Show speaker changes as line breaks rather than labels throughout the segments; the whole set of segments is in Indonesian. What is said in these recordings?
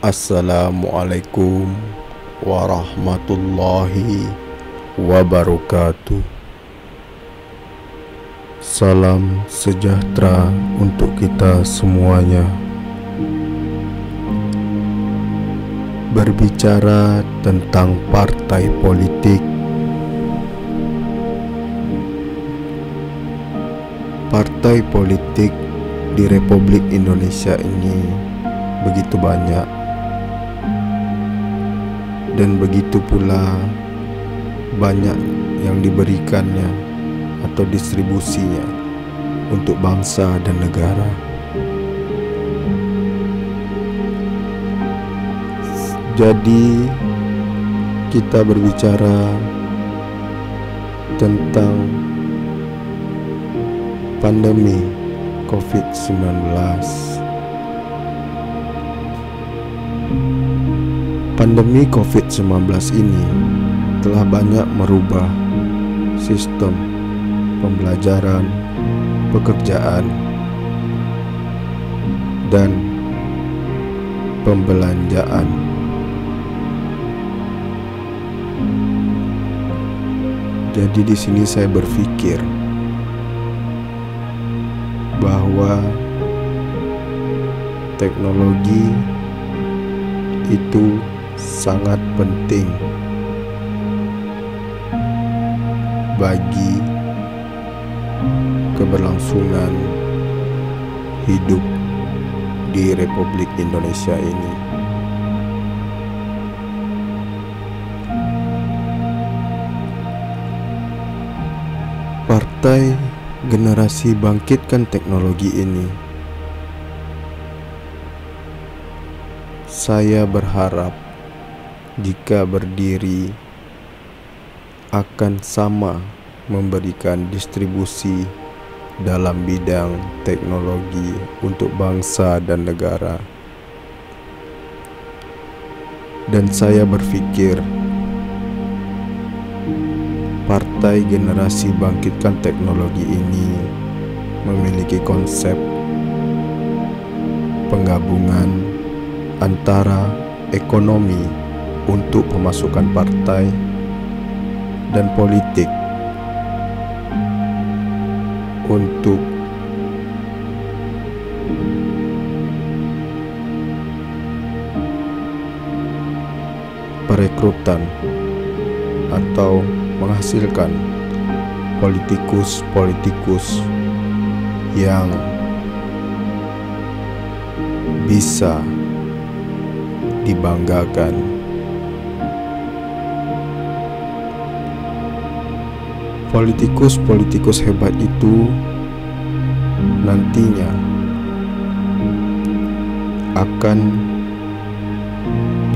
Assalamualaikum warahmatullahi wabarakatuh. Salam sejahtera untuk kita semuanya. Berbicara tentang partai politik, partai politik di Republik Indonesia ini begitu banyak, dan begitu pula banyak yang diberikannya atau distribusinya untuk bangsa dan negara. Jadi kita berbicara tentang pandemi COVID-19. Pandemi COVID-19 ini telah banyak merubah sistem pembelajaran, pekerjaan, dan pembelanjaan. Jadi di sini saya berpikir bahwa teknologi itu sangat penting bagi keberlangsungan hidup di Republik Indonesia ini. Partai Generasi Bangkitkan Teknologi ini, saya berharap jika berdiri akan sama memberikan distribusi dalam bidang teknologi untuk bangsa dan negara. Dan saya berpikir Partai Generasi Bangkitkan Teknologi ini memiliki konsep penggabungan antara ekonomi untuk pemasukan partai dan politik untuk perekrutan atau menghasilkan politikus-politikus yang bisa dibanggakan. Politikus-politikus hebat itu nantinya akan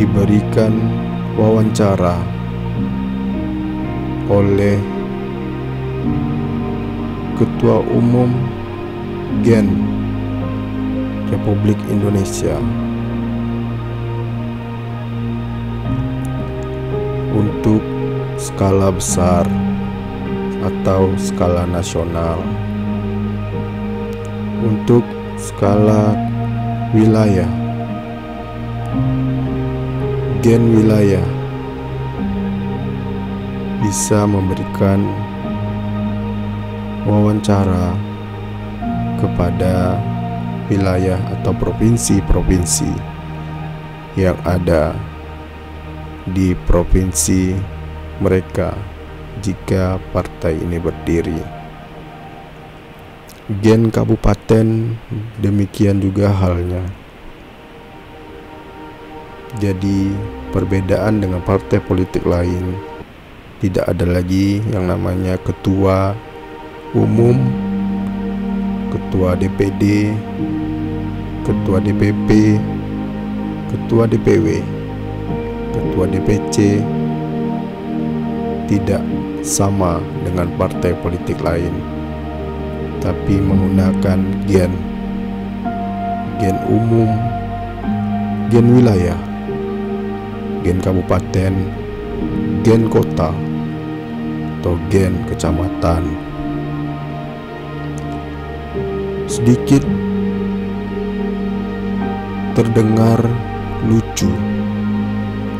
diberikan wawancara oleh Ketua Umum Gen Republik Indonesia untuk skala besar atau skala nasional, untuk skala wilayah, gen wilayah bisa memberikan wawancara kepada wilayah atau provinsi-provinsi yang ada di provinsi mereka jika partai ini berdiri. Gen kabupaten demikian juga halnya. Jadi perbedaan dengan partai politik lain, tidak ada lagi yang namanya ketua umum, ketua DPD, ketua DPP, ketua DPW, ketua DPC. Tidak sama dengan partai politik lain, tapi menggunakan gen umum, gen wilayah, gen kabupaten, gen kota, atau gen kecamatan. Sedikit terdengar lucu,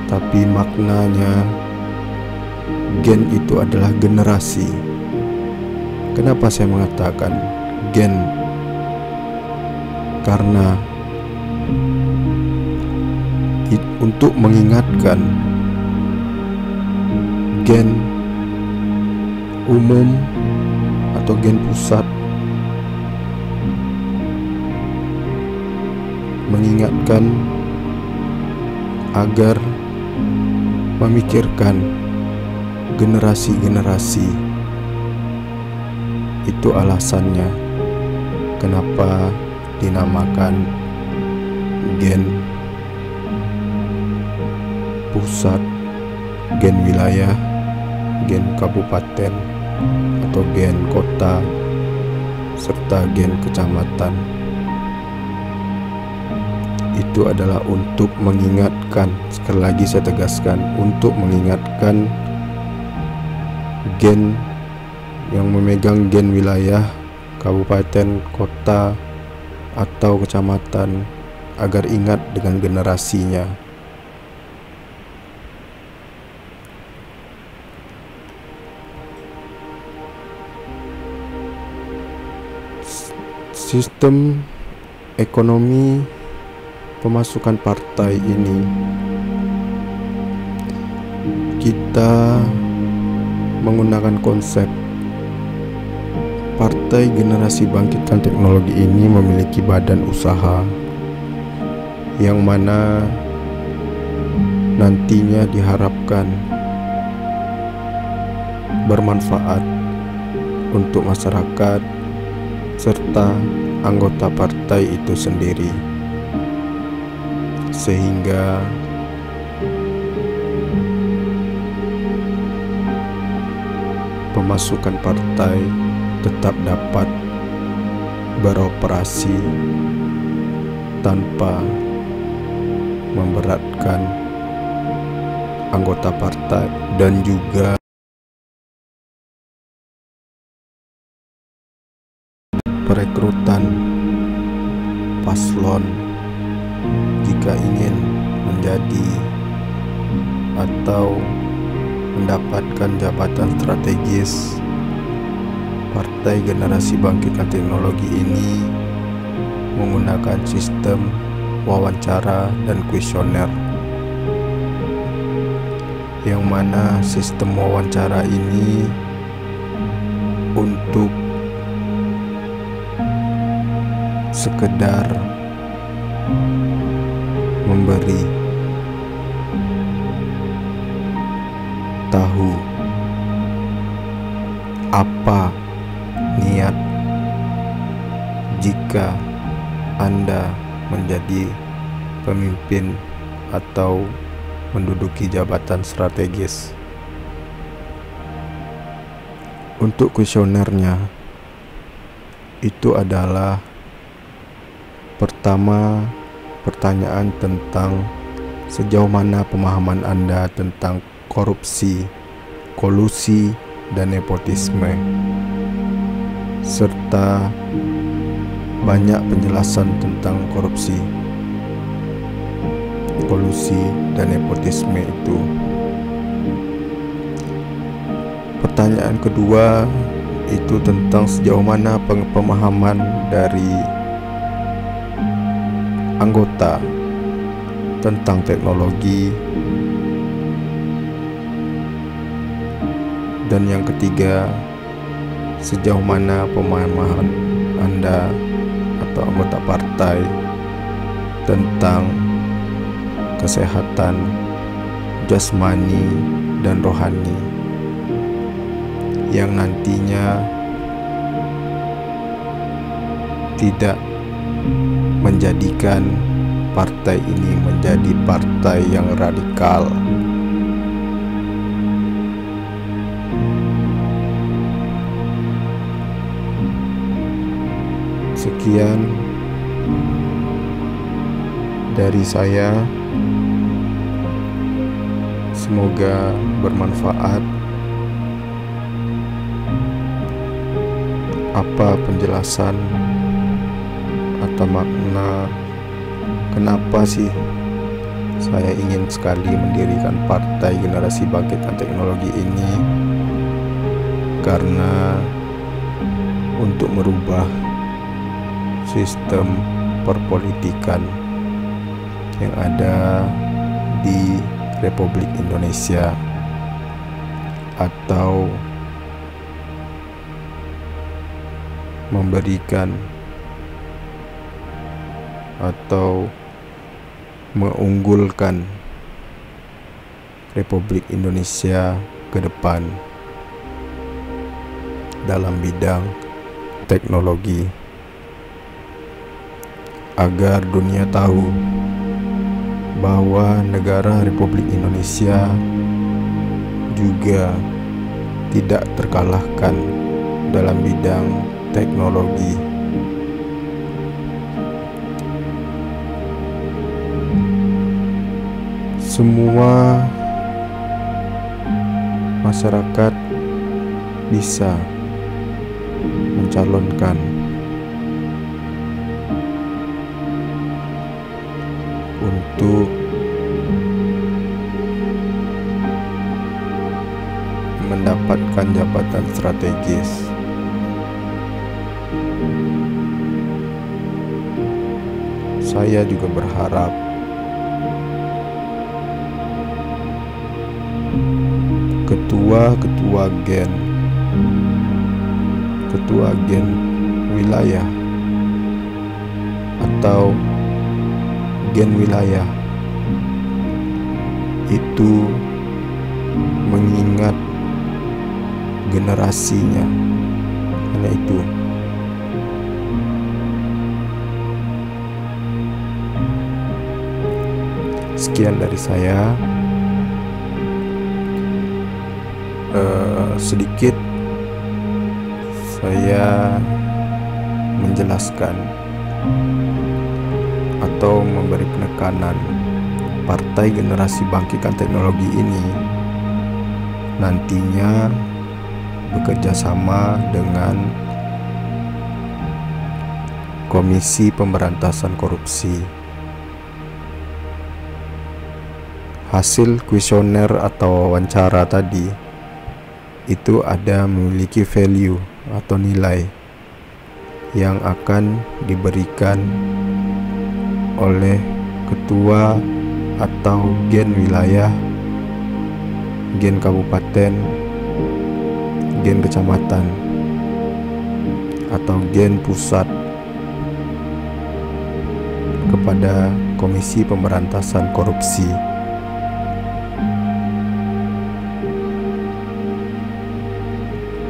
tapi maknanya gen itu adalah generasi. Kenapa saya mengatakan gen? Karena untuk mengingatkan gen umum atau gen pusat, mengingatkan agar memikirkan generasi-generasi. Itu alasannya kenapa dinamakan gen pusat, gen wilayah, gen kabupaten atau gen kota, serta gen kecamatan. Itu adalah untuk mengingatkan, sekali lagi saya tegaskan, untuk mengingatkan gen yang memegang gen wilayah, kabupaten, kota, atau kecamatan agar ingat dengan generasinya. Sistem ekonomi pemasukan partai ini kita menggunakan konsep Partai Generasi Bangkitkan Teknologi ini memiliki badan usaha yang mana nantinya diharapkan bermanfaat untuk masyarakat serta anggota partai itu sendiri, sehingga pemasukan partai tetap dapat beroperasi tanpa memberatkan anggota partai dan juga perekrutan paslon jika ingin menjadi atau mendapatkan jabatan strategis. Partai Generasi Bangkitkan Teknologi ini menggunakan sistem wawancara dan kuesioner, yang mana sistem wawancara ini untuk sekedar memberi tahu apa niat jika Anda menjadi pemimpin atau menduduki jabatan strategis. Untuk kuesionernya itu adalah pertama, pertanyaan tentang sejauh mana pemahaman Anda tentang korupsi, kolusi, dan nepotisme, serta banyak penjelasan tentang korupsi, kolusi, dan nepotisme itu. Pertanyaan kedua itu tentang sejauh mana pemahaman dari anggota tentang teknologi. Dan yang ketiga, sejauh mana pemahaman Anda atau anggota partai tentang kesehatan jasmani dan rohani, yang nantinya tidak menjadikan partai ini menjadi partai yang radikal. Sekian dari saya, semoga bermanfaat. Apa penjelasan atau makna kenapa sih saya ingin sekali mendirikan Partai Generasi Bangkitkan Teknologi ini karena untuk merubah sistem perpolitikan yang ada di Republik Indonesia, atau memberikan atau mengunggulkan Republik Indonesia ke depan dalam bidang teknologi, agar dunia tahu bahwa negara Republik Indonesia juga tidak terkalahkan dalam bidang teknologi. Semua masyarakat bisa mencalonkan untuk mendapatkan jabatan strategis. Saya juga berharap ketua gen wilayah atau gen wilayah itu mengingat generasinya. Karena itu sekian dari saya. Sedikit saya menjelaskan atau memberi penekanan, Partai Generasi Bangkitkan Teknologi ini nantinya bekerja sama dengan Komisi Pemberantasan Korupsi. Hasil kuesioner atau wawancara tadi itu ada memiliki value atau nilai yang akan diberikan oleh ketua atau gen wilayah, gen kabupaten, gen kecamatan, atau gen pusat kepada Komisi Pemberantasan Korupsi.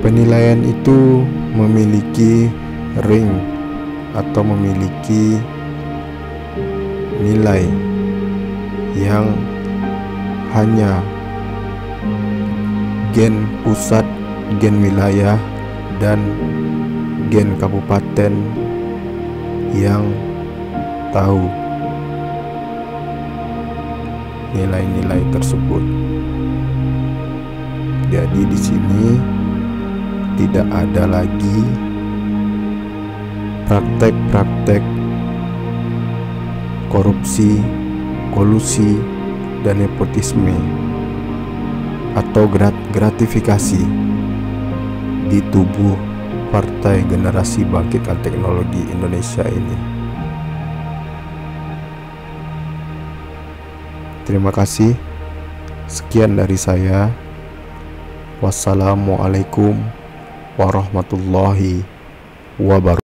Penilaian itu memiliki ring atau memiliki nilai yang hanya gen pusat, gen wilayah, dan gen kabupaten yang tahu nilai-nilai tersebut. Jadi di sini tidak ada lagi praktek-praktek korupsi, kolusi, dan nepotisme atau gratifikasi di tubuh Partai Generasi Bangkitkan Teknologi Indonesia ini. Terima kasih. Sekian dari saya. Wassalamualaikum warahmatullahi wabarakatuh.